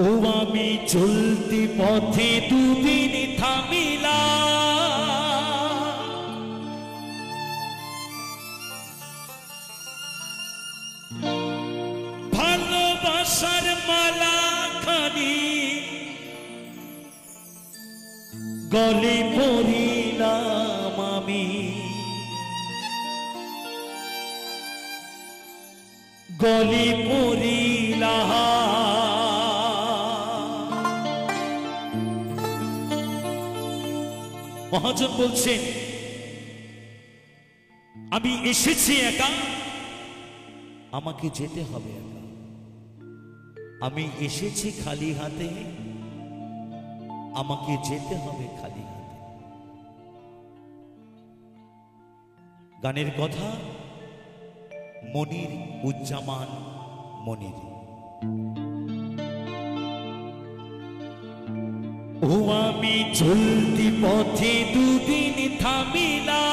ও আমি চলতি পথে দুদিন থামিলা, ভালোবাসার মালা খানি গলে পড়িলাম আমি, গলে পড়িলাম। মহাজন বলছেন আমি এসেছি একা, আমাকে যেতে হবে একা। আমি এসেছি খালি হাতে, আমাকে যেতে হবে খালি হাতে। গানের কথা মনির উজ্জামান মনির। ও আমি চলতি পথে দুদিন থামিলা,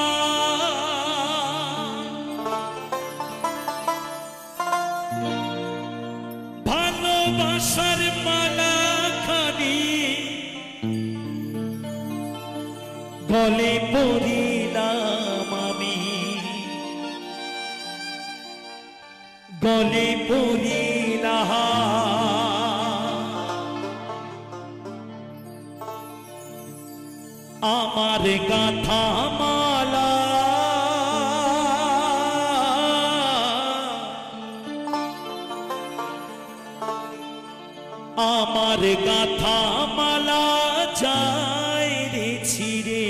ভালোবাসার মালা খানি গলে পড়িলাম আমি, গলে পড়িলাম। আমার গাথা মালা আমার গাথা মালা যায় রে ছিড়ে,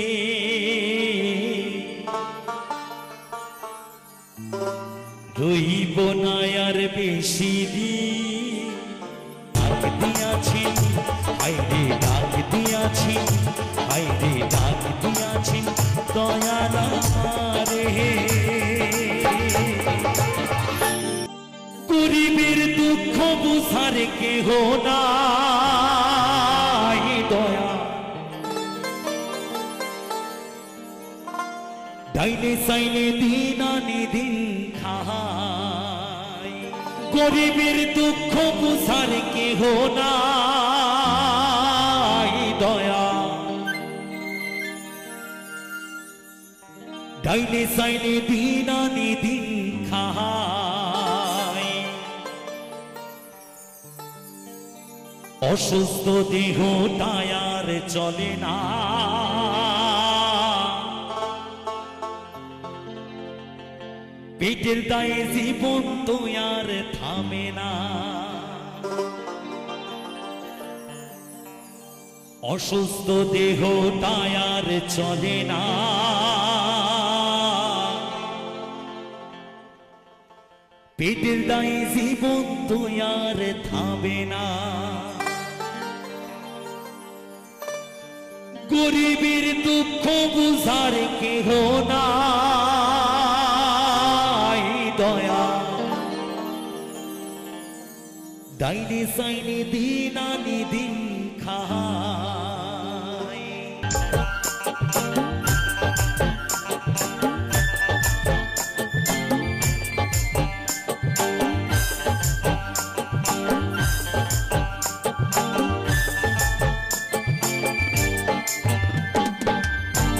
রইব না আর বেশি দিন। ডাক দিয়াছি হাইরে, ডাক দিয়াছি হাইরে, ডাক দিয়াছি দয়াল আমারে। গরিবের দুঃখ বুঝার কেহ নাই দয়া, ডাইনে সাইনে দিন আনি দিন খাই। গরিবের দুঃখ বুঝার কেহ নাই দয়া, ডাইনে সাইনে দিন আনি দিন খাই। অসুস্থ দেহ টায়ার চলে না, পেটের দায়ে জীবন তো আর থামে না। অসুস্থ দেহ টায়ার চলে না, পেটের দায়ে জীবন তো আর থামে না। গরিবের দুঃখ বুঝার কেহ নাই দয়া, ডাইনে সাইনে দিন আনি দিন খাই।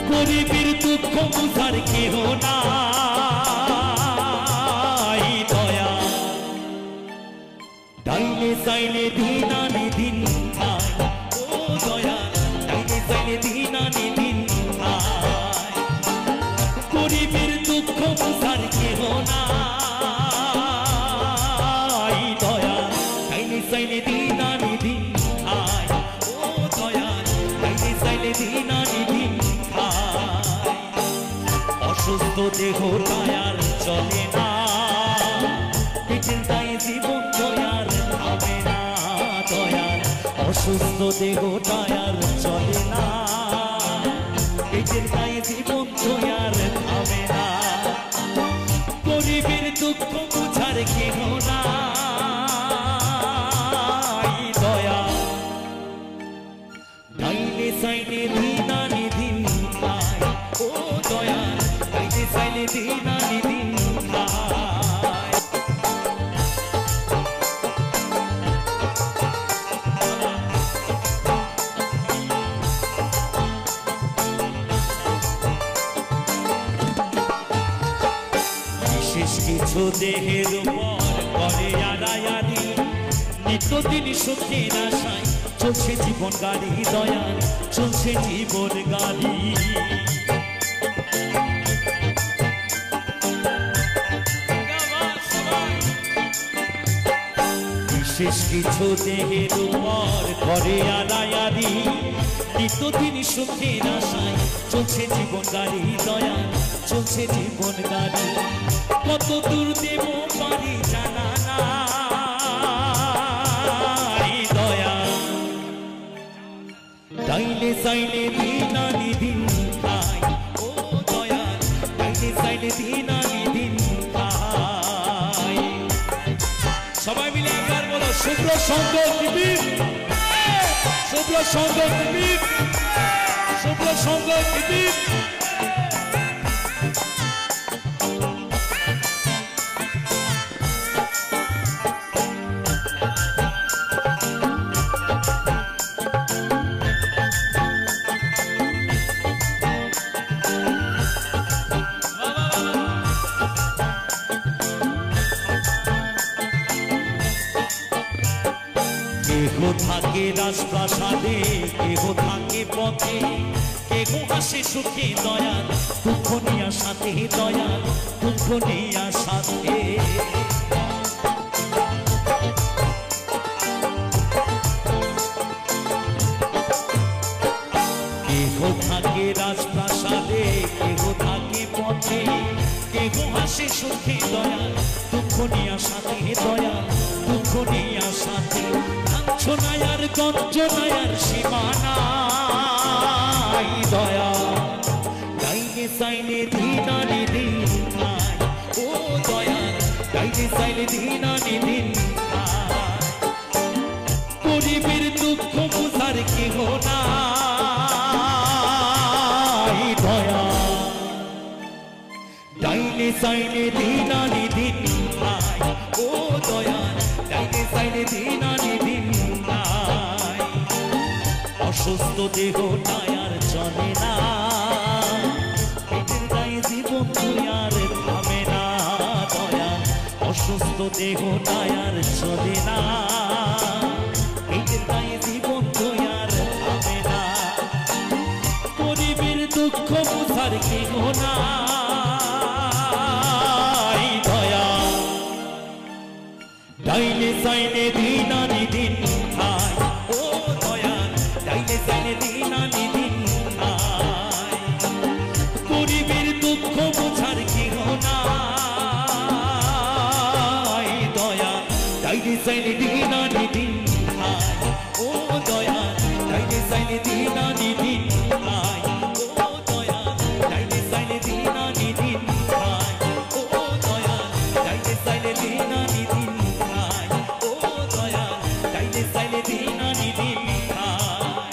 গরিবের দুঃখ বুঝার কেহ নাই দয়া, ডাইনে সাইনে দিন আনি দিন খাই। ও দয়া, ডাইনে সাইনে দিন আনি দিন খাই। গরিবের দুঃখ বুঝার কেহ নাই দয়া, ডাইনে সাইনে দিন আনি দিন খাই। ও দয়া, ডাইনে সাইনে দিন আনি দিন খাই। অসুস্থ দেহ টায়ার চলে না, পেটের দায়ে জীবন দয়ার থামে না দয়ার। অসুস্থ দেহ টায়ার চলে না, পেটের দায়ে জীবন দয়ার থামে না। গরিবের দুঃখ বুঝার কেহ নাই দয়া, ডাইনে সাইনে দিন আনি দিন খাই। ও দয়া, ডাইনে সাইনে দিন আনি দিন খাই। বিশেষ কিছু দেহের উপর করে আড়ায়াড়ি, নিত্যদিন সুখের আশায় চলছে জীবন গাড়ি, দয়াল চলছে জীবন গাড়ি। বিশেষ কিছু দেহের উপর করে আড়ায়াড়ি, নিত্যদিন সুখের আশায় চলছে জীবন গাড়ি, দয়াল চলছে জীবন গাড়ি। কত দূর দেব পারি জানা নাই দয়াল, ডাইনে সাইনে দিন আনি দিন খাই, ও দয়াল ডাইনে সাইনে দিন আনি দিন খাই। সবাই মিলে একবার বলো শুভ্র সংঘ টিভি, শুভ্র সংঘ টিভি, শুভ্র সংঘ টিভি। কেহ থাকে রাজপ্রাসাদে, কেহ থাকে পথে, কেহ হাসে সুখে দয়াল দুঃখ নিয়া সাথে, দয়াল দুঃখ নিয়া সাথে। কেহ থাকে রাজপ্রাসাদে, কেহ থাকে পথে, কেহ হাসে সুখে দয়াল দুঃখ নিয়া সাথে, দয়াল দুঃখ নিয়া সাথে। লাঞ্ছনায়ার গঞ্জনায়ার সীমানাই দয়াল, ডাইনে সাইনে দিন আনি দিন খাই, ও দয়াল ডাইনে সাইনে দিন আনি দিন খাই। গরিবের দুঃখ বুঝার কেহ নাই দয়াল, ডাইনে সাইনে দিন আনি দিন খাই, ও দয়াল ডাইনে সাইনে দিন আনি দিন খাই। অসুস্থ দেহ আর চলে না, পেটের গায়ে জীবন আর থামে না দয়াল, অসুস্থ দেহ আর চলে না, পেটের গায়ে জীবন আর থামে না। গরিবের দুঃখ বুঝার কেহ নাই দয়াল, ডাইনে সাইনে দিন আনি দিন খাই, ও দয়াল ডাইনে সাইনে দিন আনি দিন খাই। গরিবের দুঃখ বোঝার কেহ নাই দয়াল, ডাইনে সাইনে দিন আনি দিন খাই, ও দয়াল ডাইনে সাইনে দিন আনি দিন খাই, ও দয়াল ডাইনে সাইনে দিন আনি দিন খাই, ও দয়াল ডাইনে সাইনে দিন আনি দিন খাই, ও দয়াল ডাইনে সাইনে দিন আনি দিন খাই।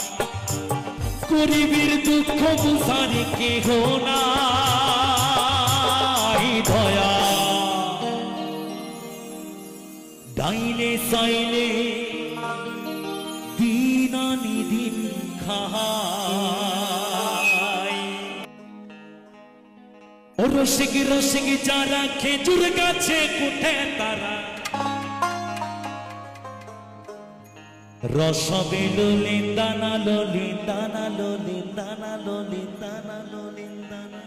গরিবের দুঃখ বুঝার কেহ নাই দয়াল, ডাইনে সাইনে দিন আনি দিন খাই। ও রসিক রসিক যারা খেজুর গাছে কুটে তারা, রসবে লোলিন দানা লোলিন দানা লোলিন দানা লোলিন দানা লোলিন দানা।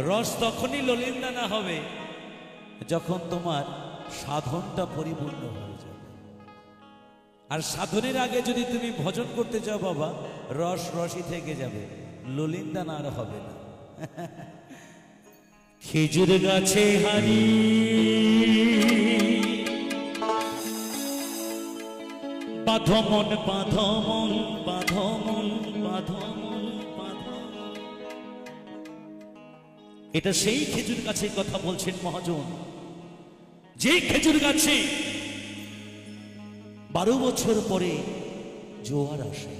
রস তখনই লোলিন দানা হবে যখন তোমার সাধনটা পরিপূর্ণ হয়ে যাবে। আর সাধনের আগে যদি তুমি ভজন করতে চাও বাবা, রস রসই থেকে যাবে, লোলিন দানা আর হবে না। খেজুর গাছে হারি বাঁধমন বাঁধমন বাঁধমন বাঁধমন বাঁধমন। এটা সেই খেজুর গাছের কথা বলছেন মহাজন, যে খেজুর গাছে 12 বছর পরে জোয়ার আসে,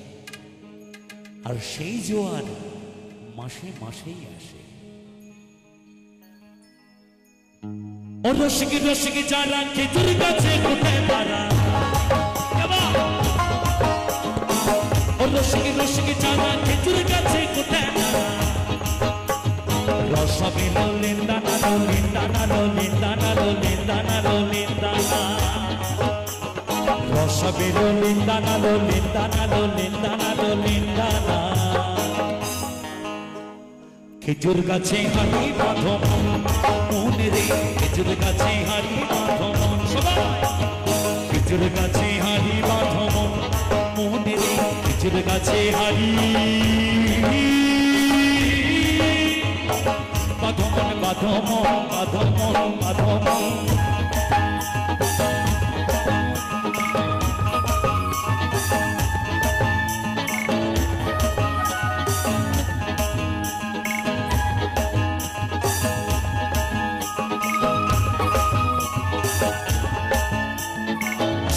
আর সেই জোয়ার মাসে মাসেই আসে। ও রসিকে রসিকে যারা খেজুর গাছে কোথায় তারা, ও রসিকে রসিকে যারা খেজুর গাছে কোথায় তারা, রসবেলো লেন্দানা লো লেন্দানা লো লেন্দানা লো লেন্দানা লো লেন্দানা রসবেলো লেন্দানা লো লেন্দানা লো লেন্দানা লো লেন্দানা খেজুর গাছে হাড়ি বাঁধো মন রে খেজুর গাছে হাড়ি বাঁধো মন সবাই খেজুর গাছে হাড়ি বাঁধো মন রে খেজুর গাছে হাড়ি বাঁধো মন বাঁধো মন বাঁধো মন বাঁধো মন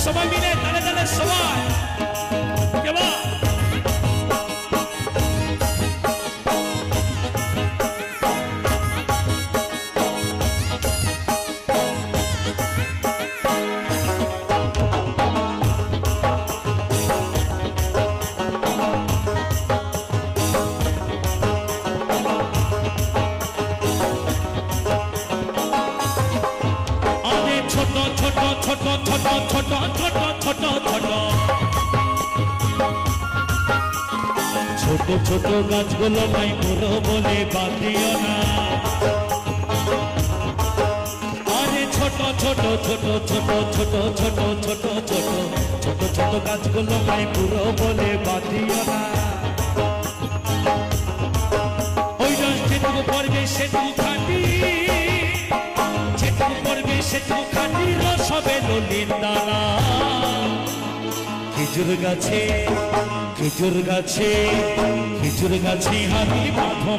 সবাই মিলে তালে তালে সবাই কেমন ছোট ছোট ছোট ছোট ছোট ছোট ছোট ছোট ছোট ছোট গাছগুলো নাই বড় বলে বাঁধিও না আরে ছোট ছোট ছোট ছোট ছোট ছোট ছোট ছোট ছোট ছোট গাছগুলো নাই বড় বলে বাঁধিও না ওই যেটুকু পড়বে সেটুকু খাটি যেটুকু পড়বে সেটুকু খাটি রসবেলো লেন্দানা খেজুর গাছে খেজুর গাছে খেজুর গাছে হাড়ি বাঁধো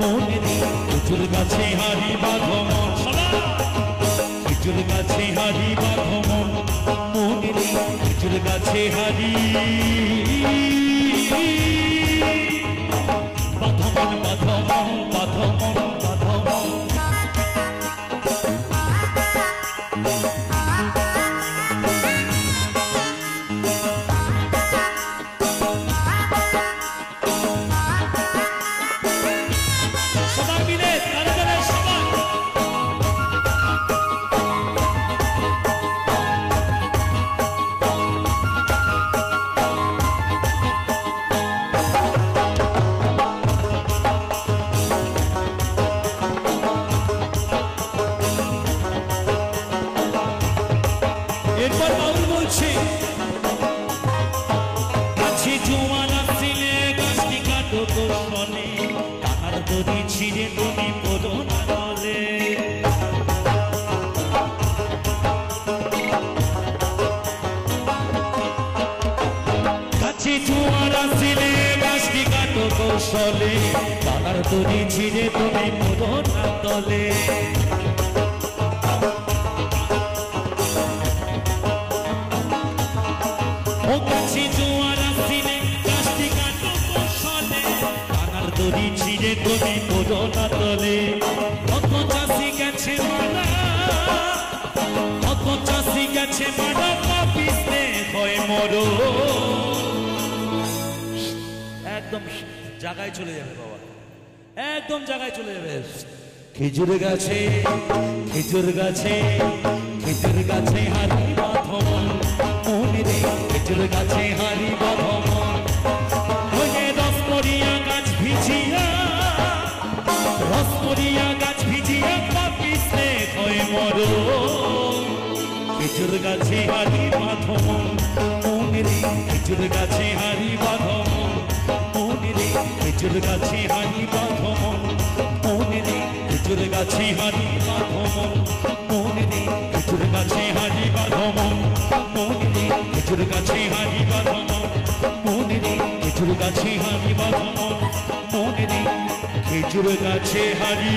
মন রে খেজুর গাছে হাড়ি বাঁধো মন খেজুর গাছে হাড়ি বাঁধো মন রে খেজুর গাছে হাড়ি বাঁধো মন বাঁধো মন বাঁধো মন বাঁধো মন এরপর বাউল বলছে গাছে জোয়ান আসছিলে গাছটি কাটো তো শোনে কানার দড়ি ছিঁড়ে তুমি পড়ো না বলে গাছে জোয়ান আসছিলে গাছটি কাটো কৌশলে কানার দড়ি ছিঁড়ে তুমি পড়ো না তলে ও গাছে জোয়ার আসিলে গাছটি কাটো কৌশলে কানার দড়ি ছিঁড়ে তুমি পড়ো না তলে কত চাষি গেছে মারা কত চাষি গেছে মারা পাপিস্তে হয় মরো একদম জায়গায় চলে যাবে বাবা একদম জায়গায় চলে যাবে খেজুর গাছে খেজুর গাছে খেজুর গাছে হাড়ি বাঁধো মন রে খেজুর গাছে হাড়ি বাঁধো মন ওই রসমরিয়া গাছ ভিজিয়া রসমরিয়া গাছ ভিজিয়া পাপিস্তে হয় মরো খেজুর গাছে হাড়ি বাঁধো মন রে খেজুর গাছে হাড়ি বাঁধো মন রে খেজুর গাছে হাড়ি বাঁধো মন রে খেজুর গাছে হাড়ি বাঁধো মন রে খেজুর গাছে হাড়ি বাঁধো মন রে খেজুর গাছে হাড়ি বাঁধো মন রে খেজুর গাছে হাড়ি বাঁধো মন রে খেজুর গাছে হাড়ি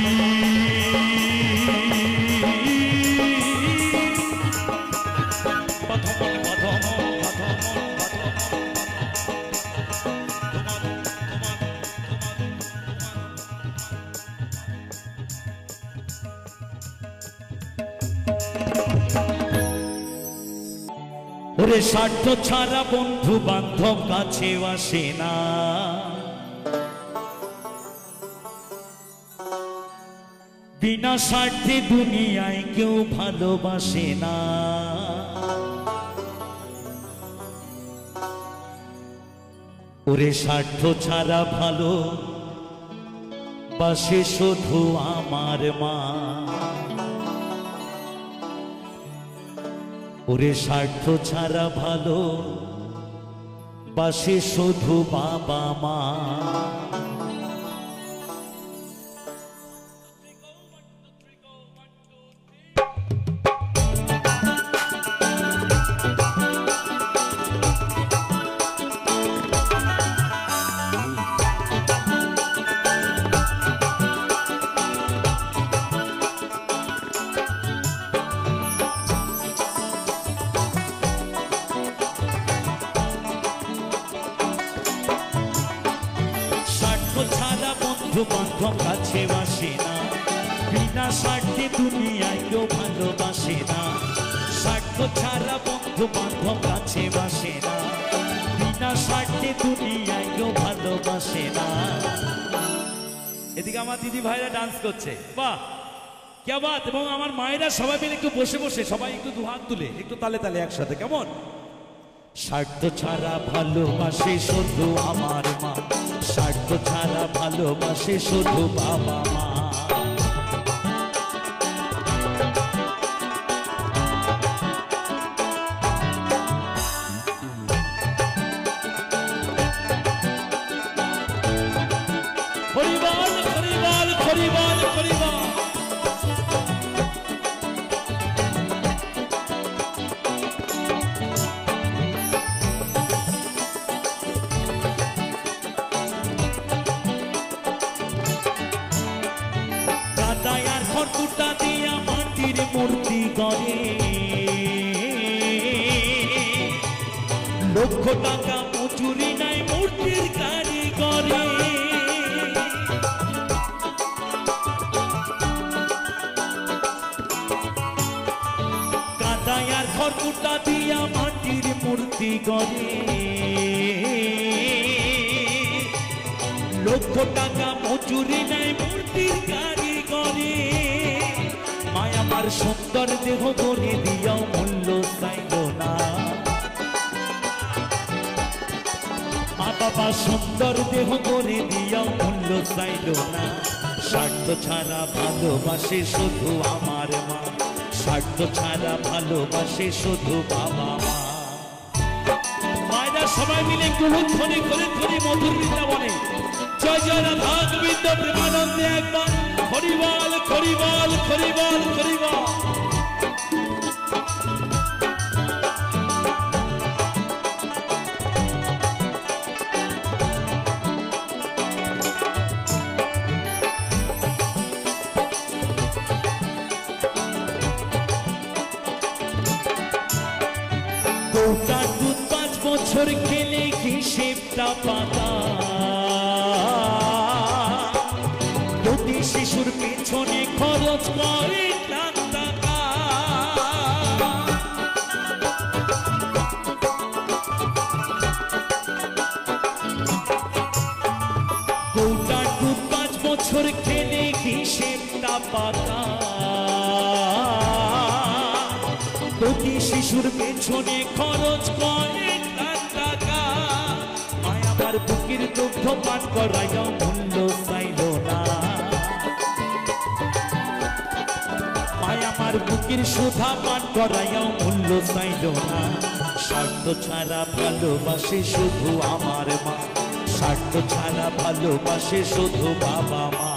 ওরে স্বার্থ ছাড়া বন্ধু বান্ধব কাছে আসে না বিনা স্বার্থে দুনিয়ায় কেউ ভালোবাসে না। ওরে স্বার্থ ছাড়া ভালো বাসে শুধু আমার মা। ওরে স্বার্থ ছাড়া ভালো বাসে শুধু বাবা মা। বান্ধব কাছে বাসে না, বিনা স্বার্থে দুনিয়ায় কেউ ভালোবাসে না। স্বার্থ ছাড়া বন্ধু বান্ধব কাছে বাসে না, বিনা স্বার্থে দুনিয়ায় কেউ ভালোবাসে না। এদিকে আমার দিদি ভাইরা ডান্স করছে, বাহ কি বাত। এবং আমার মায়েরা সবাই মিলে একটু বসে বসে সবাই একটু দুহাত তুলে একটু তালে তালে একসাথে, কেমন? স্বার্থ ছাড়া ভালোবাসে শুধু আমার মা, স্বার্থ ছাড়া ভালোবাসে শুধু বাবা মা। হরিবল হরিবল হরিবল হরিবল। খড়কুটা দিয়া মাটির মূর্তি গড়ে, লক্ষ টাকা মজুরি নাই মূর্তির কারিগরে। কাদায় আর খড়কুটা দিয়া মাটির মূর্তি গড়ে, লক্ষ টাকা মজুরি নাই মূর্তির কারিগরে। মায় আমার সুন্দর দেহ গড়ে দিয়াও মূল্য চাইল না, মা বাবা সুন্দর দেহ গড়ে দিয়াও মূল্য চাইল না। স্বার্থ ছাড়া ভালোবাসে শুধু আমার মা, স্বার্থ ছাড়া ভালোবাসে শুধু বাবা মা। মায়েরা সবাই মিলে একটু ধ্বনি করে ধরি মধুর বৃন্দাবনে জয় জয় রাধা গোবিন্দ প্রেমানন্দে একবার হরিবল হরিবল হরিবল হরিবল। গৌটার দুধ 5 বছর খেলে হিসেবটা পাতা, প্রতি শিশুর পেছনে খরচ করে লাখ টাকা। গৌটার দুধ 5 বছর খেলে হিসেবটা পাতা, প্রতি শিশুর পেছনে খরচ করে লাখ টাকা। মায় আমার বুকের দুগ্ধ পান করাইয়া মূল্য চাইল না, মায় আমার বুকের সুধা পান করাইয়া মূল্য চাইল না। স্বার্থ ছাড়া ভালোবাসে শুধু আমার মা, স্বার্থ ছাড়া ভালোবাসে শুধু বাবা মা।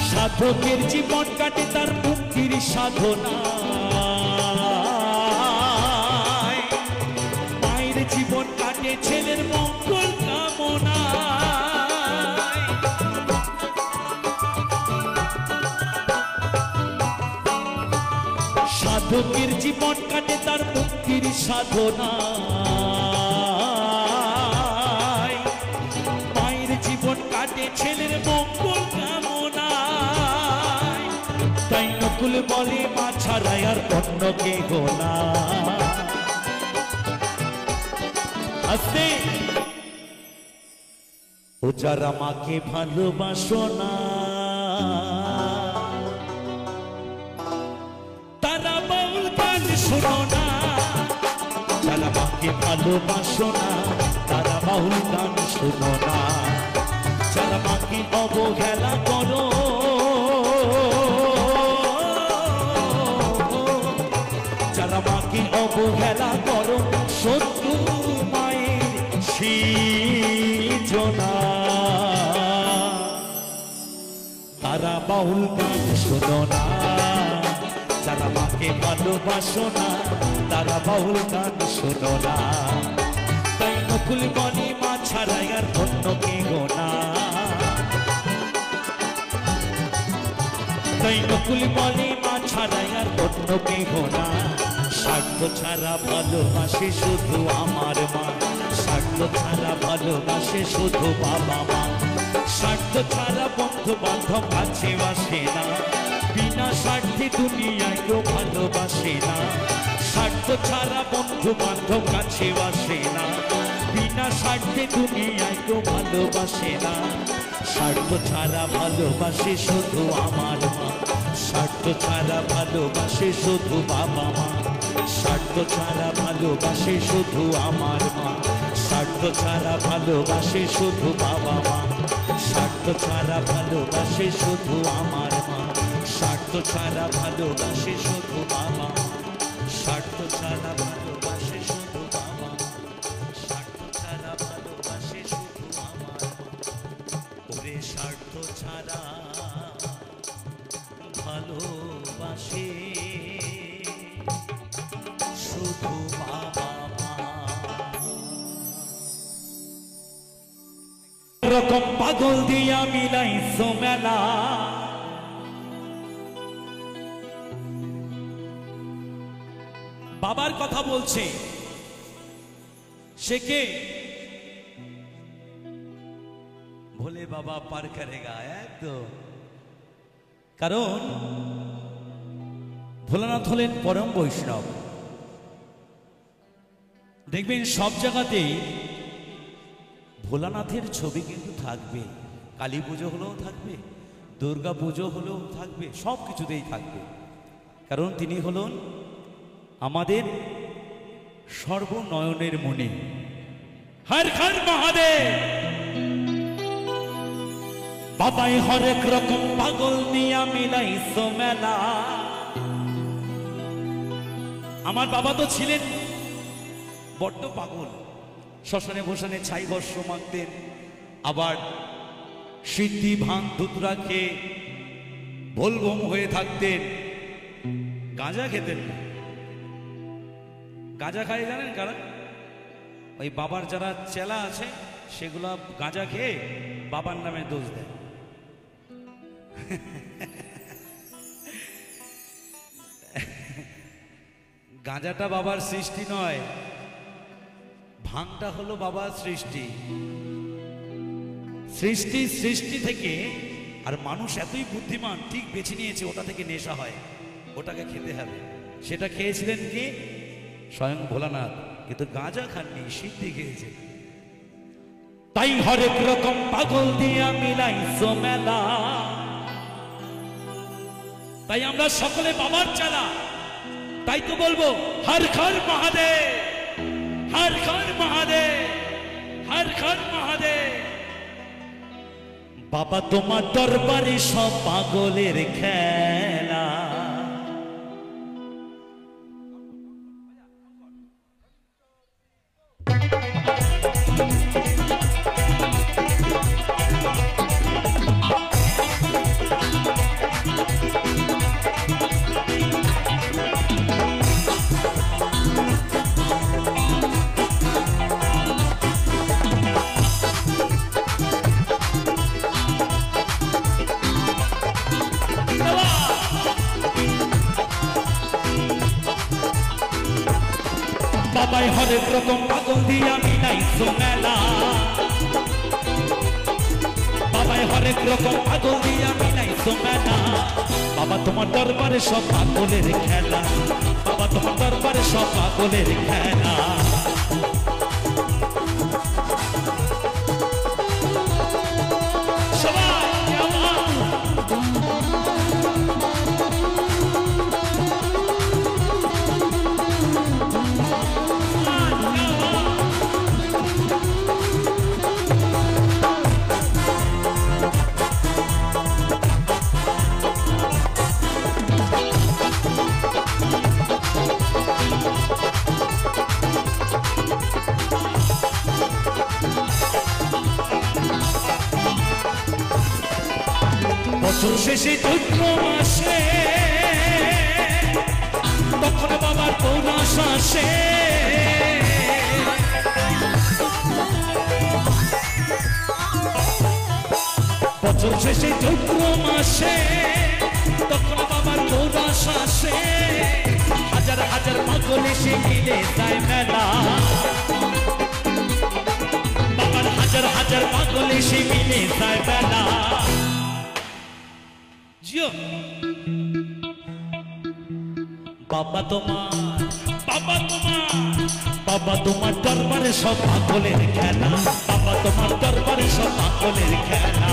সাধকের জীবন কাটে তার মুক্তির সাধনা, মায়ের জীবন কাটে ছেলের মঙ্গল কামনা। সাধকের জীবন কাটে তার মুক্তির সাধনা, মায়ের জীবন কাটে ছেলের মঙ্গল কামনায়। তাই নকুল বলে মা ছাড়াই আর অন্য কেহ না। আস্তে ও যারা মাকে ভালোবাসো না তারা বাউল গান শোনো না, যারা মাকে ভালোবাসো না তারা বাউল গান শোনো না, যারা মাকে অবহেলা করো যারা মাকে অবহেলা করো শত্রু মায়ের সৃজনা, তারা বাউল গান শোনো না, যারা মাকে ভালোবাসো না তারা বাউল গান শোনো না। তাই নকুল বলে মা ছাড়াই আর অন্য কেহ না, তাই নকুল বলে মা ছাড়াই আর অন্য কেহ না। স্বার্থ ছাড়া ভালোবাসে শুধু আমার মা, স্বার্থ ছাড়া ভালোবাসে শুধু বাবা মা, স্বার্থ ছাড়া বন্ধু বান্ধব কাছে বাসে না, বিনা স্বার্থে দুনিয়ায় কেউ ভালোবাসে না। স্বার্থ ছাড়া বন্ধু বান্ধব কাছে বাসে না, বিনা স্বার্থে দুনিয়ায় কেউ ভালোবাসে না। স্বার্থ ছাড়া ভালোবাসে শুধু আমার মা, স্বার্থ ছাড়া ভালোবাসে শুধু বাবা মা, স্বার্থ ছাড়া ভালোবাসে শুধু আমার মা, স্বার্থ ছাড়া ভালোবাসে শুধু বাবা মা, স্বার্থ ছাড়া ভালোবাসে শুধু আমার মা, স্বার্থ ছাড়া ভালোবাসে শুধু বাবা মা, স্বার্থ ছাড়া ভালোবাসে শুধু বাবা মা, স্বার্থ ছাড়া ভালোবাসে শুধু আমার মা। ওরে স্বার্থ ছাড়া ভালোবাসে শুধু বাবা মা। রকম পাগল দিয়া মিলাইছো মেলা, বাবার কথা বলছে, সে কে? ভোলে বাবা পার করেগা একদম। কারণ ভোলানাথ হলেন পরম বৈষ্ণব। দেখবেন সব জায়গাতেই ভোলানাথের ছবি কিন্তু থাকবে, কালী পুজো হলেও থাকবে, দুর্গা পুজো হলেও থাকবে, সব কিছুতেই থাকবে। কারণ তিনি হলেন আমাদের সর্বনয়নের মণি। হর হর মহাদেব। বাবাই হরেক রকম পাগল নিয়া মিলাইছো মেলা। আমার বাবা তো ছিলেন বড্ড পাগল, শ্মশানে বসানে ছাই বর্ষ মাখতেন, আবার সিদ্ধি ভাঙ ধুতরা খেয়ে ভোলবম হয়ে থাকতেন, গাঁজা খেতেন না। গাঁজা খায় জানেন কারণ? ওই বাবার যারা চেলা আছে সেগুলা গাঁজা খেয়ে বাবার নামে দোষ দেয়। গাঁজাটা বাবার সৃষ্টি নয়, ভাঙটা হলো বাবার সৃষ্টি। সৃষ্টি থেকে আর মানুষ এতই বুদ্ধিমান, ঠিক বেছে নিয়েছে ওটা থেকে নেশা হয়, ওটাকে খেতে হবে। সেটা খেয়েছিলেন কি? স্বয়ং ভোলানাথ। কিন্তু গাঁজা খাননি, সিদ্ধি খেয়েছে। তাই হরেক রকম পাগল দিয়া মিলাইছো মেলা। তাই আমরা সকলে বাবার চালা। তাই তো বলবো হর হর মহাদেব, হর হর মহাদেব, হর হর মহাদেব। বাবা তোমার দরবারে সব পাগলের খেলা। বাবাই হরেক রকম পাগল দিয়া মিলাইছো মেলা বাবাই হরেক রকম পাগল দিয়া মিলাইছো মেলা বাবা তোমার দরবারে সব পাগলের খেলা বাবা তোমার দরবারে সব পাগলের খেলা বছর শেষে চৈত্র মাসে তখন বাবার পৌরাস আসে বছর শেষে চৈত্র মাসে তখন বাবার পৌরাস আসে হাজার হাজার পাগল এসে মিলে যায় মেলা বাবার হাজার হাজার পাগল এসে মিলে যায় মেলা বাবা তোমার দরবারে সব পাগলের খেলা বাবা তোমার দরবারে সব পাগলের খেলা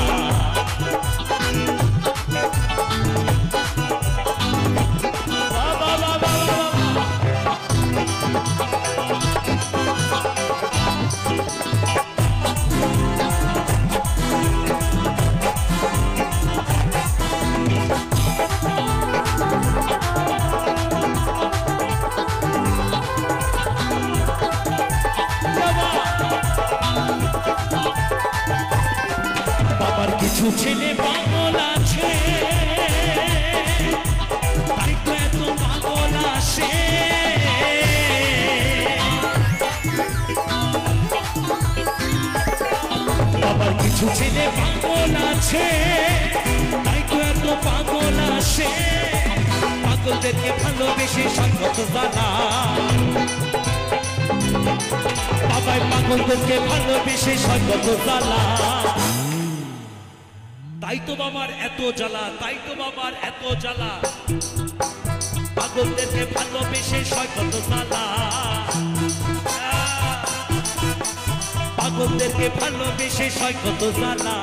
কিছু ছেলে পাগল আছে তাই তো এত পাগল আসে বাবার কিছু ছেলে পাগল আছে তাই তো এত পাগল আসে পাগলদেরকে ভালোবেসে সঙ্গত জানা বাবাই পাগলদেরকে ভালোবেসে সঙ্গত জানা তাই তো বাবার এত জ্বালা তাই তো বাবার এত জ্বালা পাগলদেরকে ভালোবেসে সৈকত জ্বালা পাগলদেরকে ভালোবেসে সৈকত জ্বালা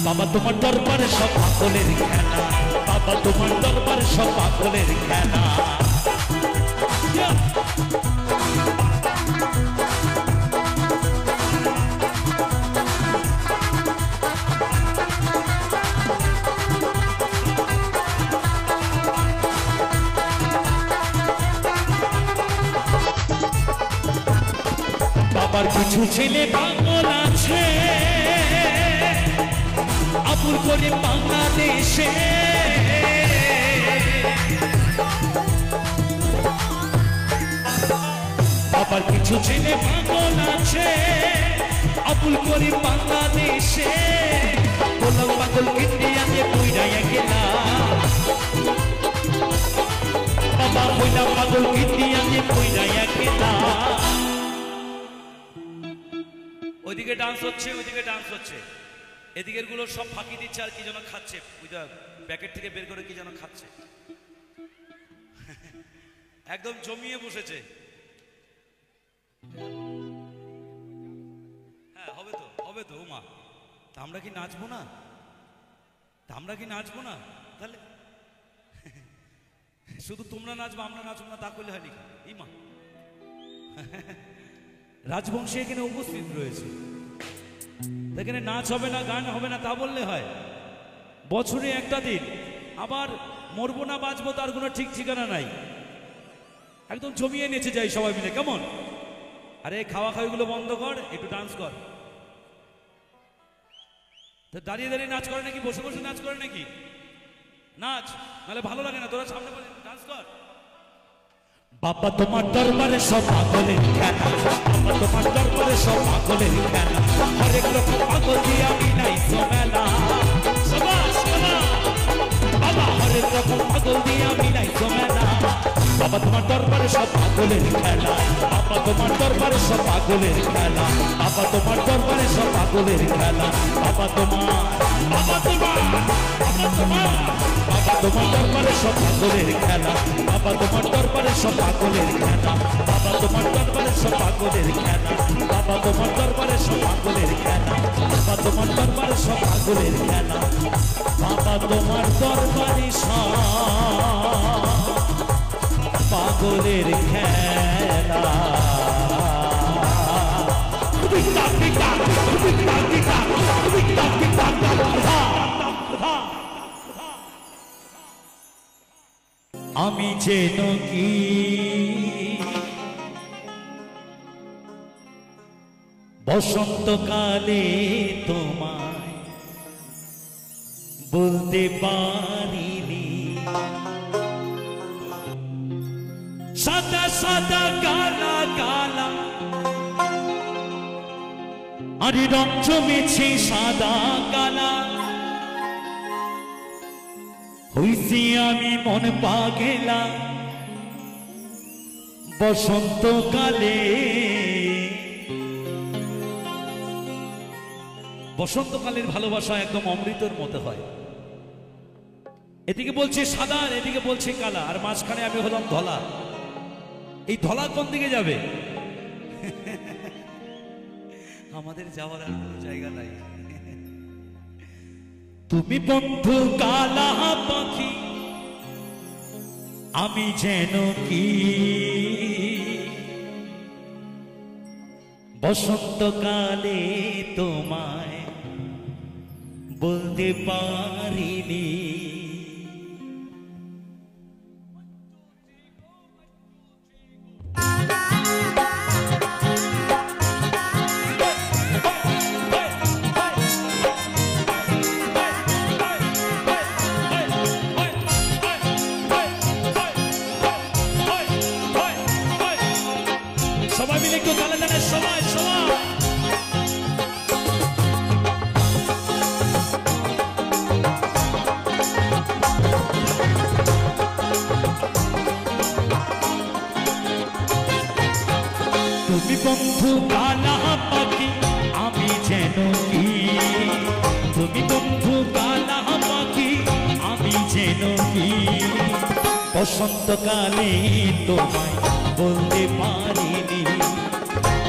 বাবা তোমার দরবারে সব পাগলের খেলা বাবা তোমার দরবারে সব পাগলের খেলা বাবার কিছু ছেলে পাগল আছে আবুল করে বাংলাদেশে বাবার কিছু ছেলে পাগল আছে আবুল করে বাংলাদেশে গোলাম পাগল ইন্ডিয়াতে পুইরাইয়া গেলা বাবা গোলাম পাগল ইন্ডিয়াতে পুইরাইয়া গেলা ওইদিকে ডান্স হচ্ছে এদিকের গুলো সব ফাঁকি দিচ্ছে আর কি যেন খাচ্ছে প্যাকেট থেকে বের করে কি যেন খাচ্ছে একদম জমিয়ে বসেছে হ্যাঁ হবে তো মা তা আমরা কি নাচবো না তাহলে শুধু তোমরা নাচবো আমরা নাচবো না তা করলে হয় নাকি এই মা রাজবংশী এখানে উপস্থিত রয়েছে এখানে নাচ হবে না গান হবে না তা বললে হয় বছরে একটা দিন আবার মরবো না বাঁচবো তার কোনো ঠিক ঠিকানা নাই একদম জমিয়ে নেচে যাই সবাই মিলে কেমন আরে খাওয়া খাওয়াগুলো বন্ধ কর একটু ডান্স কর তো দাঁড়িয়ে দাঁড়িয়ে নাচ করে নাকি বসে বসে নাচ করে নাকি নাচ নাহলে ভালো লাগে না তোরা সামনে বলে ডান্স কর বাবা তোমার দরবারে সব পাগলের খেলা বাবা তোমার দরবারে সব পাগলের খেলা হরেক রকম পাগল দিয়া মিলাইছো মেলা সবাস বাবা হরেক রকম পাগল দিয়া মিলাইছো মেলা বাবা তোমার দরবারে সব পাগলের খেলা, বাবা তোমার দরবারে সব পাগলের খেলা, বাবা তোমার দরবারে সব পাগলের খেলা, বাবা তোমার, বাবা তোমার, বাবা তোমার, বাবা তোমার দরবারে সব পাগলের খেলা, বাবা তোমার দরবারে সব পাগলের খেলা, বাবা তোমার দরবারে সব পাগলের খেলা, বাবা তোমার দরবারে সব পাগলের খেলা, বাবা তোমার দরবারে সব পাগলের খেলা, বাবা তোমার দরবারে সব পাগলের খেলা। আমি যেন কি বসন্তকালে তোমায় বলতে পারিনি, সাদা সাদা কালা কালা আরে রং জমেছে সাদা কালা, হইছি আমি মন পাগেলা বসন্তকালে। বসন্তকালের ভালোবাসা একদম অমৃতর মতো হয়। এদিকে বলছে সাদা আর এদিকে বলছে কালা, আর মাঝখানে আমি হলাম ধলা। এই ধলা কোন দিকে যাবে? আমাদের যাওয়ার আর কোনো জায়গা নাই। তুমি বন্ধু কালা পাখি, আমি যেন কি বসন্তকালে তোমায় বলতে পারিনি। সবাই মিলে একটু তালে তালে সবাই সবাই তুমি বন্ধু কালা পাখি, আমি যেন কি, তুমি বন্ধু কালা পাখি, আমি যেন কি বসন্তকালে তোমায় বলতে পারিনি,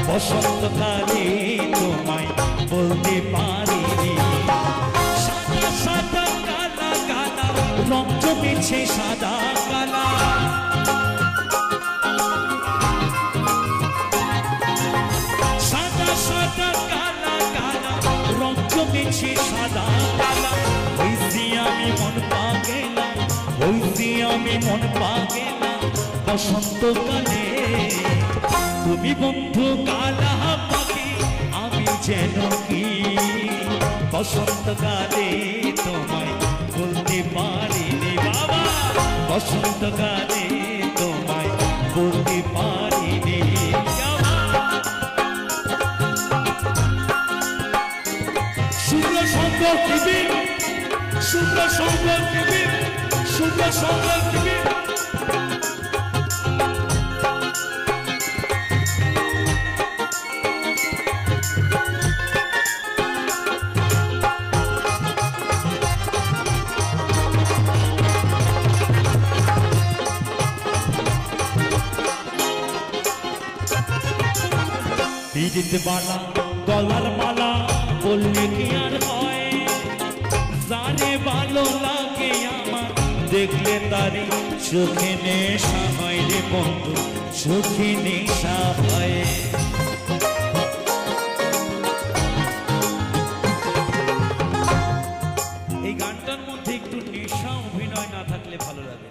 বসন্তকালে তোমায় বলতে পারিনি। সাদা সাদা কালা কালা রং জমেছে সাদা কালা, সাদা সাদা কালা কালা রং জমেছে সাদা কালা, হইছি আমি মন পাগেলা, হইছি আমি মন পাগেলা বসন্তকালে। তুমি বন্ধু কালা পাখি, আমি যেন কি বসন্তকালে তোমায় বলতে পারিনি বাবা, বসন্তকালে তোমায় বলতে পারিনি। শুভ্র সুন্দর টিভি, শুভ্র সুন্দর টিভি, শুভ্র সুন্দর টিভি। পিরিত বালা গলার মালা বললে কি আর হয়, জানে ভালো লাগে আমার দেখলে তারি চোখে নেশা হয় রে বন্ধু, চোখে নেশা হয়। এই গানটার মধ্যে একটু নেশা অভিনয় না থাকলে ভালো লাগে,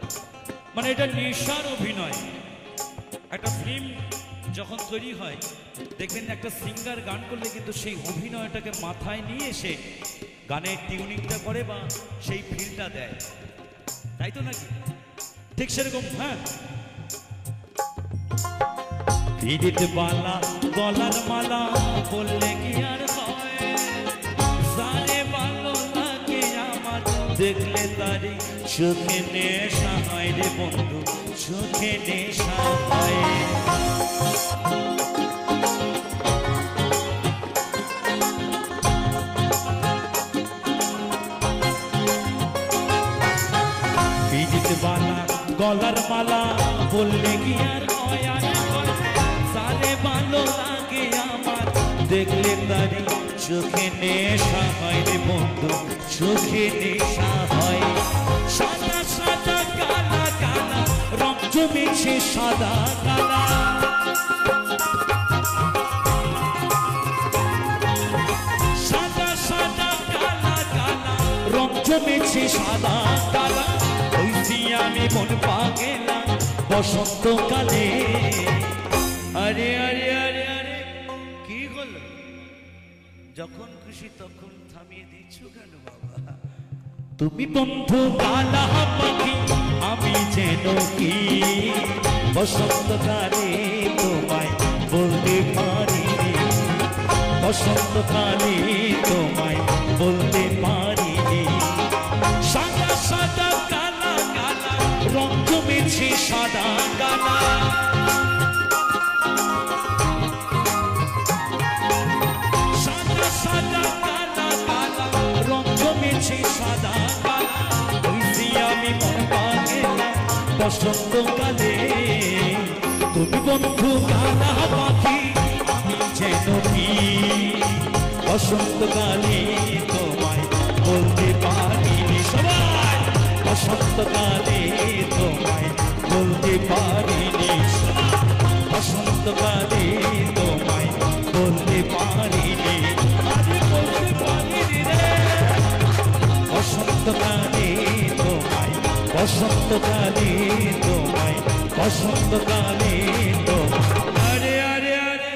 মানে এটা নেশার অভিনয়। একটা ফিল্ম যখন তৈরি হয় দেখবেন একটা সিঙ্গার গান করলে কিন্তু সেই অভিনয়টাকে মাথায় নিয়ে এসে গানের টিউনিংটা করে বা সেই ফিলটা দেয়, তাই তো নাকি? ঠিক সেরকম। হ্যাঁ, পিরিত বালা গলার মালা বললে কি আর হয়, জানে ভালো লাগে আমার দেখলে তারি চোখে নেশা হয় রে বন্ধু, চোখে নেশা হয়। বালা গলার মালা বললে কি আর হয়, সারে ভালো লাগে আমার দেখলে তারি চোখে নেশা হয় রে বন্ধু, চোখে নেশা হয়। সাদা সাদা কালা কালা রং জমেছে সাদা কালা, সাদা সাদা কালা কালা রং জমেছে সাদা কালা। আমি মন পাগেলাম বসন্তকালে। আরে আরে আরে আরে কি হলো, যখন খুশি তখন থামিয়ে দিচ্ছ কেন বাবা? তুমি বন্ধু কালা পাখি আমি যেন কি বসন্তকালে তোমায় বলতে পারিনি, বসন্তকালে তোমায় বলতে পারিনি। সাদা সাদা কালা কালা রং জমেছে সাদা কালা, সাদা সাদা কালা কালা রং জমেছে সাদা কালা। ওই আমি মন পাগেলাম বসন্তকালে। তুমি বন্ধু কালা পাখি আমি যেন কি বসন্তকালে তোমায় বলতে পারিনি। সবাই বসন্তকালে তোমায় বলতে পারিনি, বসন্তকালে তোমায় বলতে পারিনি, বলতে পারিনি রে। বসন্তকালে তোমায়, বসন্তকালে তোমায়, বসন্তকালে তোমায়, আরে আরে আরে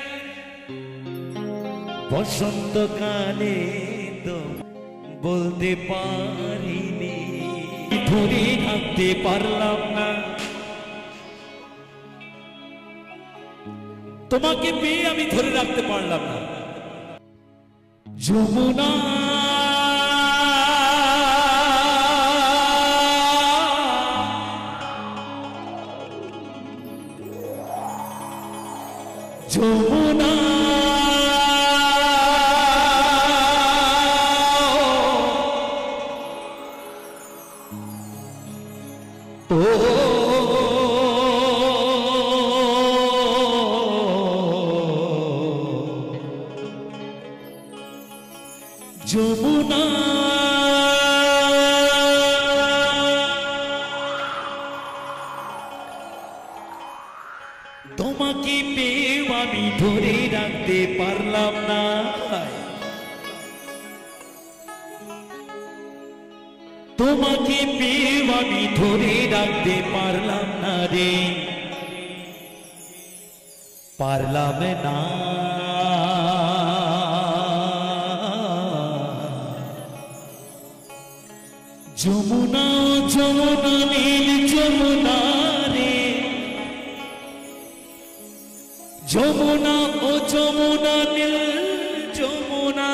বসন্তকালে তো বলতে পারিনি, ধরে রাখতে পারলাম না তোমাকে পেয়ে, আমি ধরে রাখতে পারলাম না। যমুনা যমুনা যমুনা তোমাকে পেয়ে আমি ধরে রাখতে পারলাম না, তোমাকে পেয়ে আমি ধরে রাখতে পারলাম না রে, পারলাম না। যমুনা যমুনা নীল যমুনা রে, যমুনা ও যমুনা নীল যমুনা,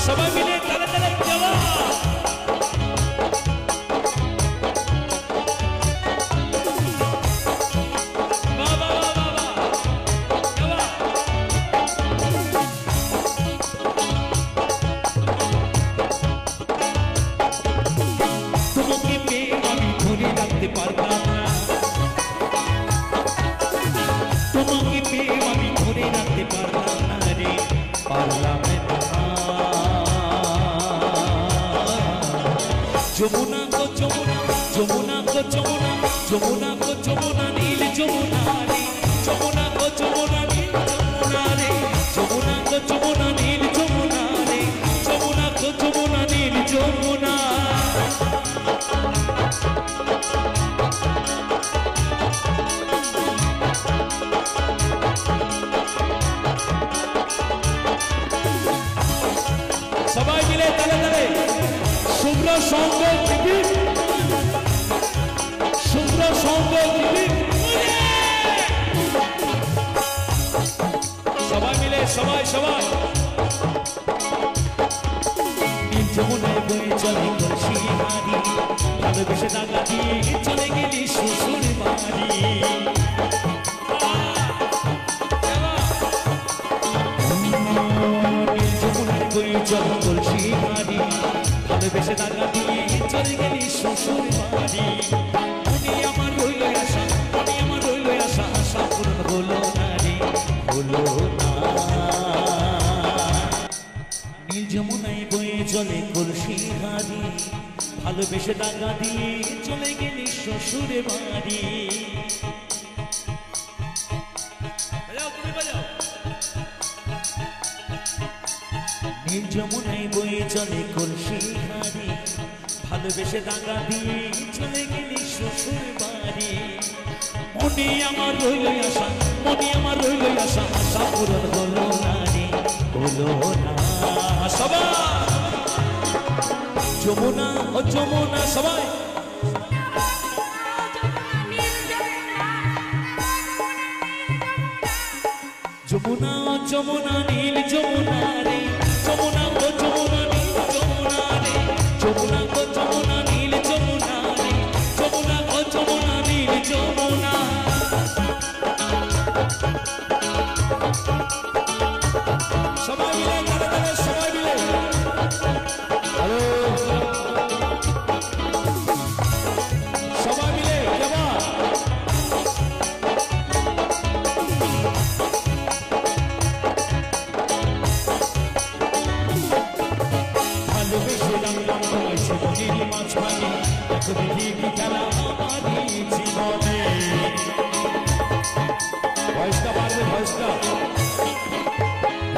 সবাই মিলে তালে তালে যাওয়া। যমুনা গো যমুনা, যমুনা গো যমুনা, যমুনা গো যমুনা নীল যমুনা রে, যমুনা গো যমুনা নীল যমুনা রে, যমুনা গো যমুনা নীল যমুনা রে, যমুনা গো যমুনা নীল যমুনা। সবাই মিলে তালে তালে শুভ্র সঙ্গ চলে কলসি হাড়ি ভালোবেসে দাগা দিয়ে চলে গেলি শ্বশুর বাড়ি যমুনার বই চলে কলসি হাড়ি ভালোবেসে দাগা দিয়ে চলে গেলি শ্বশুর বাড়ি মনে আমার রইল আশা মনে আমার রইল আশা আশা পূরণ হলো না রে হলো না নীল যমুনায় বয়ে চলে কলসি হাড়ি ভালোবেসে দাগা দিয়ে চলে গেলি শ্বশুর বাড়ি নীল যমুনায় বয়ে চলে কলসি হাড়ি ভালোবেসে দাগা দিয়ে চলে গেলি শ্বশুর বাড়ি মনে আমার রইল আশা মনে আমার রইল আশা আশা পূরণ হলো না রে হলো না সবাই যমুনা ও যমুনা সবাই যমুনা ও যমুনা নীল যমুনা রে যমুনা ও যমুনা নীল যমুনা রে যমুনা ও যমুনা নীল যমুনা রে যমুনা ও যমুনা নীল যমুনা সবাই মিলে গানে গানে সবাই মিলে হ্যালো সবাই মিলে জবাব ভালোবেসে রাখলাম তোমায় জীবনের মাঝখানে এত দেখি কি খেলা আমারই জীবনে ভয়েসটা বাড়বে ভয়েসটা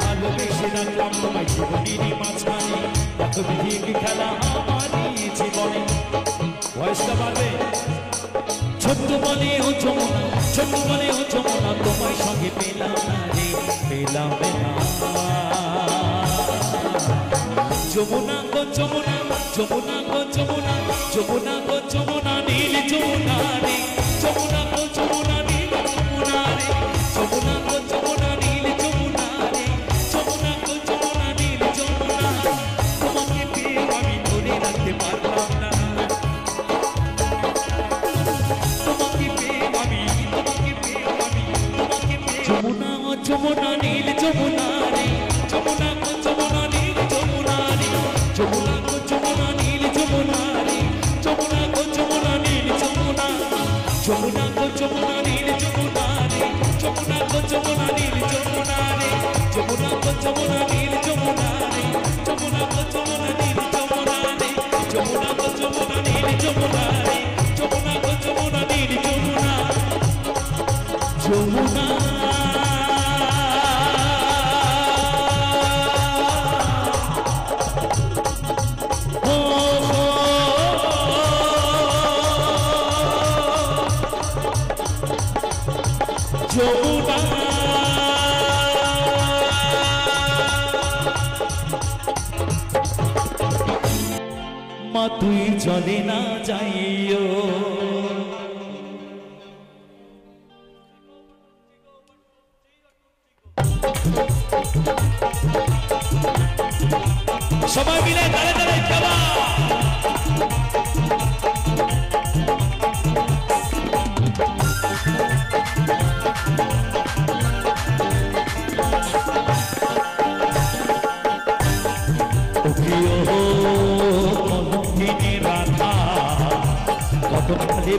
ভালোবেসে রাখলাম তোমায় জীবনের মাঝখানে এত দেখি কি খেলা আমারই জীবনে ভয়েসটা বাড়বে ছোট্ট বলে ও যমুনা ছোট্ট বলে ও যমুনা তোমার সঙ্গে পেলাম না রে পেলাম না যমুনা গো যমুনা যমুনা গো যমুনা যমুনা গো যমুনা নীল যমুনা রে যমুনা গো যমুনা নীল যমুনা রে যমুনা গো যমুনা নীল যমুনা রে যমুনা গো যমুনা নীল যমুনা তোমাকে পেয়ে আমি ধরে রাখতে পারলাম না তোমাকে পেয়ে আমি যমুনা ও যমুনা নীল যমুনা রে যমুনা গো যমুনা নীল যমুনা রে যমুনা গো যমুনা নীল যমুনা রে যমুনা গো যমুনা নীল যমুনা যমুনা গো যমুনা নীল যমুনা রে যমুনা গো যমুনা নীল যমুনা রে যমুনা গো যমুনা নীল যমুনা রে যমুনা গো যমুনা নীল যমুনা রে যমুনা গো যমুনা নীল যমুনা রে যমুনা গো যমুনা নীল যমুনা যমুনা যমুনা মা তুই চলে না যাইও সবাই মিলে দাঁড়ে দাঁড়ে যাবা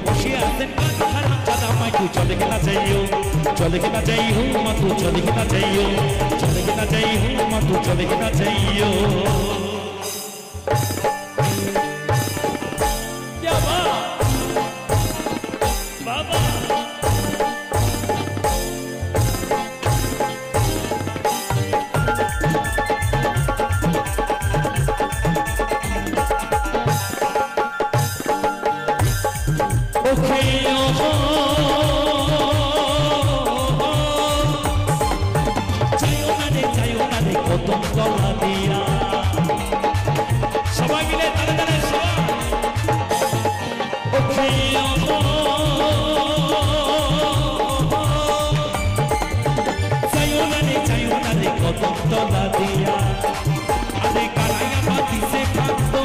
বসে আছেন চলে কেনা যাইও চলে কেনা যাইও মা তু চলে কেনা যাইও চলে কেনা যাইও মা তু চলে কেনা যাইও বাবা সবাই মিলে তালে তালে কত তলা দিয়া আরে কানাইয়া পাতি সে খাতো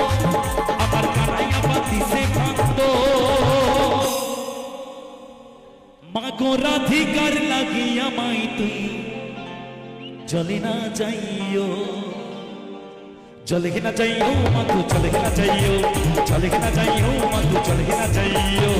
মাগো রাধিকার লাগিয়া মাই তুই চলে না যাইও, চলে না যাইও মাগো, চলে না যাইও, চলে না যাইও মাগো, চলে না যাইও।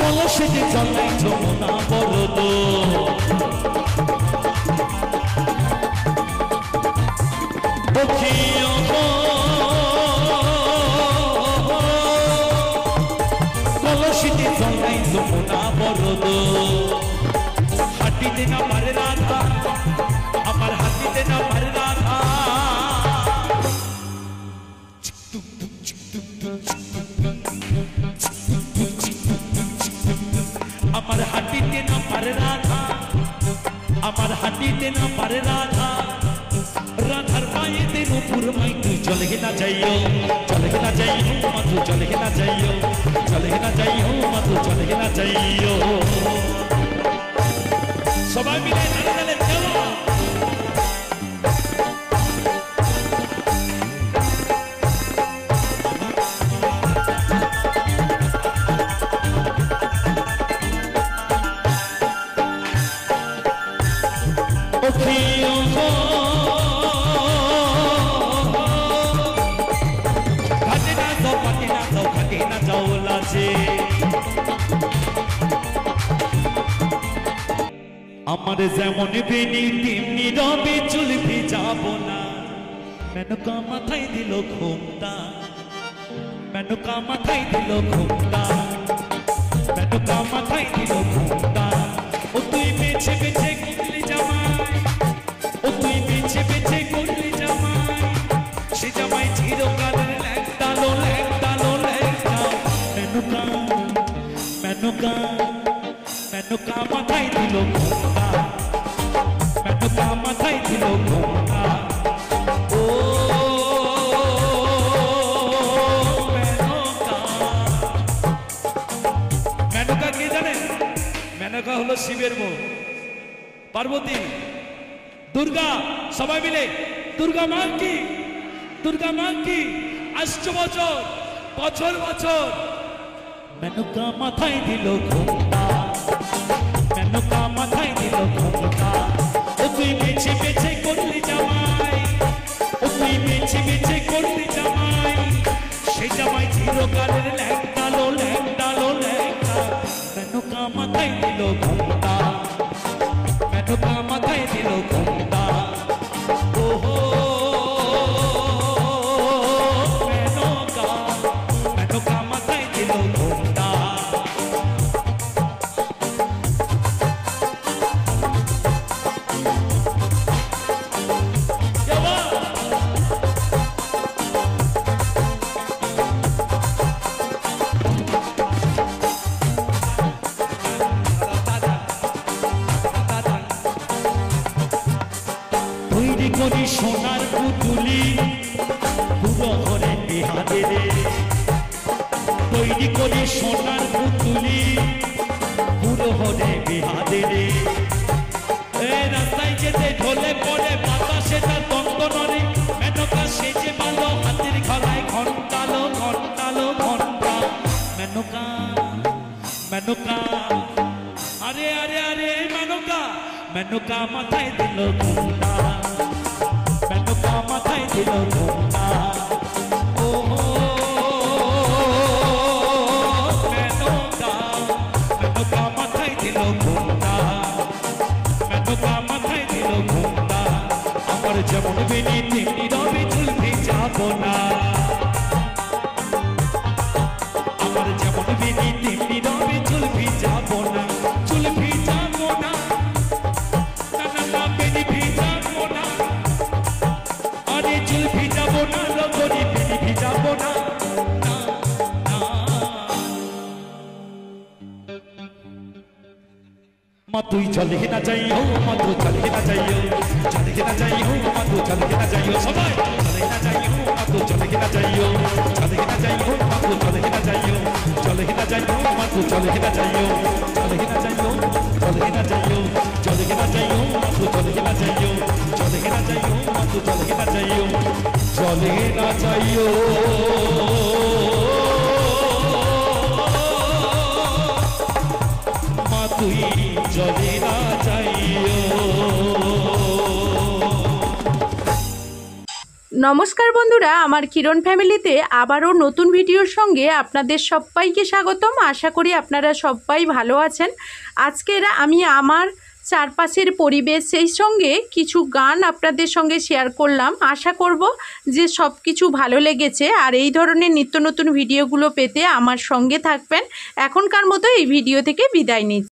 কলসিতে জলাই যমুনা বরদ, কলসিতে জলাই যমুনা বরদ, হাঁটিতে না পারে রাধা, আমার হাঁটিতে না পারে রাধা, আমার হাঁটিতে না পারে রাধা, আমার হাঁটিতে না পারে রাধা, রাধার পায়েতে নুপুর মাই তুই চলে না যাইও, চলে না যাইও মাতু, চলে না যাইও, চলে না যাইও মাতু, চলে না যাইও। সবাই মিলে তালে তালে চলো। আমার যেমন বেনি তেমনি রবে চুল ভিজাবো না, মেনকা মাথায় দিল ঘুমটা, মেনকা মাথায় দিল ঘুমটা, মেনকা মাথায় দিল ঘুমটা। ও তুই বেছে বেছে করলি জামাই, ও তুই বেছে বেছে করলি জামাই, সে জামাই চিরকালের ল্যাংটালো ল্যাংটালো ল্যাংটা। মেনকা মেনকা মেনকা মাথায় দিল ঘুমটা, মেনকা মাথায় দিল ঘুমটা। ও মেনকা, মেনকা কে জানেন? মেনকা হলো শিবের বউ, পার্বতী, দুর্গা। সবাই মিলে দুর্গা মা কি, দুর্গা মা কি আসছে বছর বছর বছর। মেনকা মাথায় দিল ঘুমটা, মেনকা মাথায় দিল ঘুমটা। ও তুই বেছে বেছে করলি জামাই, ও তুই বেছে বেছে করলি জামাই, সে জামাই চিরকালের ল্যাংটালো ল্যাংটালো ল্যাংটা। মেনকা মাথায় দিল ঘুমটা, মেনকা মাথায় দিল ঘুমটা। ওহো মেনকা, মেনকা মাথায় দিল ঘুমটা। তৈরি করি সোনার পুতুলি পুরো ঘরে বিহারে রে, তৈরি করি সোনার পুতুলি পুরো ঘরে বিহারে রে। এই রাস্তায় যেতে ঢলে পড়ে বাতাসে তার দ্বন্দ্ব নড়ে, মেনকা সেজে ভালো হাতের গলায় ঘন্টালো ঘন্টালো ঘন্টা। মেনকা মেনকা, আরে আরে আরে মেনকা, মেনকা মাথায় দিল ঘুমটা, মেনকা মাথায় দিল ঘুমটা। ও মেনকা, মেনকা মাথায় দিল ঘুমটা, মেনকা মাথায় দিল ঘুমটা। আমার যেমন বেনি তেমনি রবে চুল ভিজাবো না, আমার যেমন বেনি তেমনি রবে চুল ভিজাবো না, চুল ভিজাবো না, না না না বেনি ভিজাবো না, আরে চুল ভিজাবো না, লগরি বেনি ভিজাবো না, না না। তুই চলে না যাইও মা তো চলে না যাইও মা তো চলে না যাইও সবাই চলে না যাইও মা তো চলে না যাইও মা তো চলে না যাইও মা তো চলে না যাইও মা তো চলে না যাইও মা তো চলে না যাইও মা তো চলে না যাইও মা তুই চলে না যাইও। নমস্কার বন্ধুরা, আমার কিরণ ফ্যামিলিতে আবারও নতুন ভিডিওর সঙ্গে আপনাদের সবাইকে স্বাগতম। আশা করি আপনারা সবাই ভালো আছেন। আজকের আমি আমার চারপাশের পরিবেশ সেই সঙ্গে কিছু গান আপনাদের সঙ্গে শেয়ার করলাম। আশা করব যে সব কিছু ভালো লেগেছে, আর এই ধরনের নিত্য নতুন ভিডিওগুলো পেতে আমার সঙ্গে থাকবেন। এখনকার মতো এই ভিডিও থেকে বিদায় নিচ্ছি।